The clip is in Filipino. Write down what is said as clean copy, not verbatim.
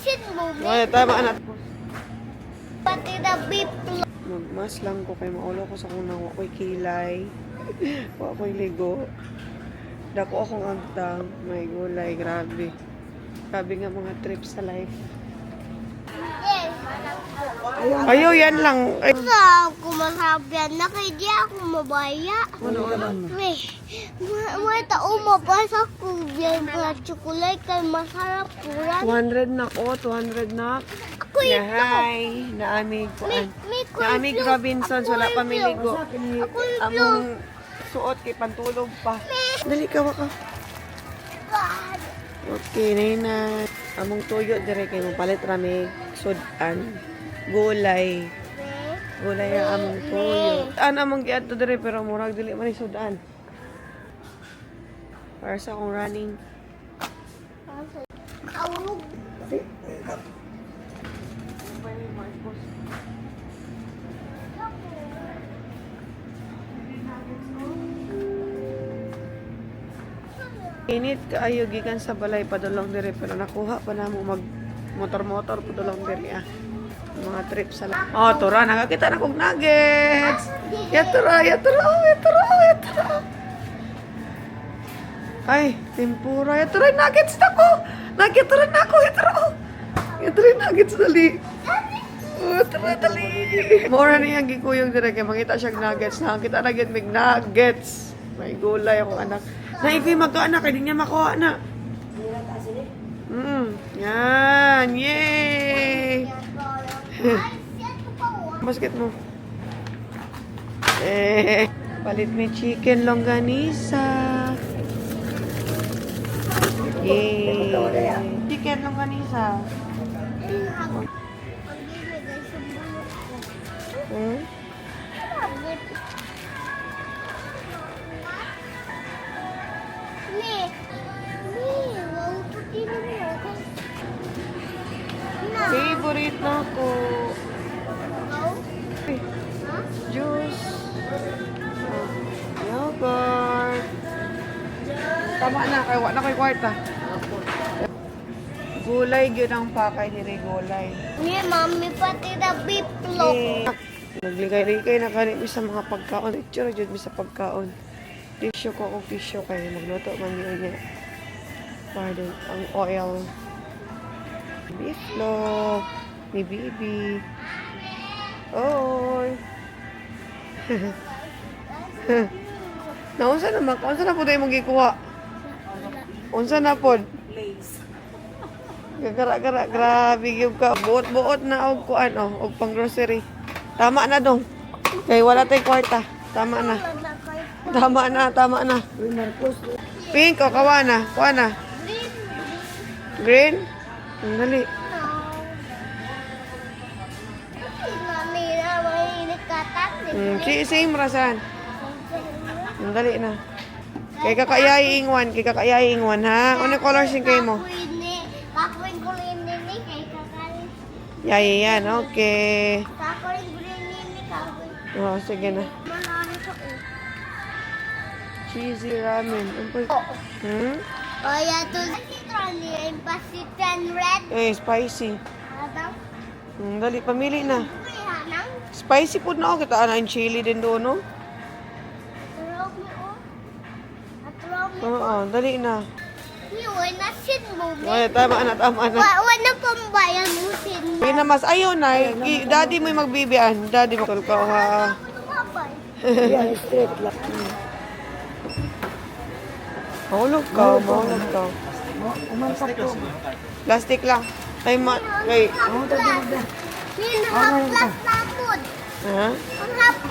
nasin mo. Ay, tama anak. Pati na beef. Magmas lang ko kay maulo ko sa kunang wakoy kilay. Wakoy ligo. Dako akong agtang. May gulay, grabe. Grabe nga mga trips sa life. Yes. Ayaw, yan lang. Ay, Sa ako masabyan na kay di ako mabaya. ano? May tao mabasa ko biyan pa chocolate kay masarap kuran. 200 na ko, 200 na. Ako Yeah, ito. hi. Naamig ko. May Naamig cornflakes. Robinsons, wala pa miligo. Ako yung Among suot kay pantulog pa. Dali ka ka. God. Okay, na. Among tuyo dire kay mo palit rami sudan. Gulay. Gulay ang among tuyo. Among giadto dire pero murag dili man ni sudan. Para sa akong running. Awog. Init kaayo gikan sa balay padulong dire pero nakuha pa namo mag motor-motor padulong dire ah. Mga trip sa oh, tura nakakita na kog nuggets. Yatra. Ay, tempura. Yatra nuggets na ko. Nagitra na ko yatra. Yatra nuggets dali. Oh, tara dali. Mora niya gikuyog dire kay makita siya nuggets. Nakakita na gid mig nuggets. May gulay akong anak. Naikoy magkaanak, hindi niya makuha na. Yan, yay! Basket mo. Palit may chicken longganisa. Yay! Chicken longganisa. Hmm? Favorite na ko. Juice. Yogurt. Tama na, kaya wala na kay kwarta. Gulay, yun ang pakay ni gulay. Ni mami pati na beef loaf. Nagligay-ligay na kanit mi sa mga pagkaon. Itsura dyan mi sa pagkaon. Tissue ko kung tissue kayo. Magluto man yun niya. Pardon, ang oil. Beef loaf. Ni baby. Oy. Naunsa na mak? Unsa na po tayo magikuha? Unsa na po? Gara-gara, grabe yung ka. Buot-buot na og kuan oh, og pang grocery. Tama na dong. Kay wala tay kwarta. Tama na. Tama na. Pink o kawa na. Kuha na. Green? Ang dali. Mami na mainit katat. Same rasan. Ang dali na. Kay kakayay ingwan ha. Ano color sing kay mo? Kakuin ko rin ni kay kakali. Yay yan. Okay. Kakuin ko rin ni kakuin. Oh, sige na. Malaki ko eh. Cheesy ramen. Kaya to yung pasitan red. Spicy. Adam. Dali, pamili na. Hanang. Spicy food na ako. Kita na yung chili din doon, no? Turog mo o. Aturog mo. Oo, dali na. Yun, nasin mo. Ay, tama na. Wala pambayan mo sin. Sige na, mas ayaw na. Daddy mo yung magbibian. Daddy mo ka ha. Babay. Straight lang. Mahulog ka. Plastic lang. Ay, kay... Haplas. Haplas na po. Ha? Ang haplas.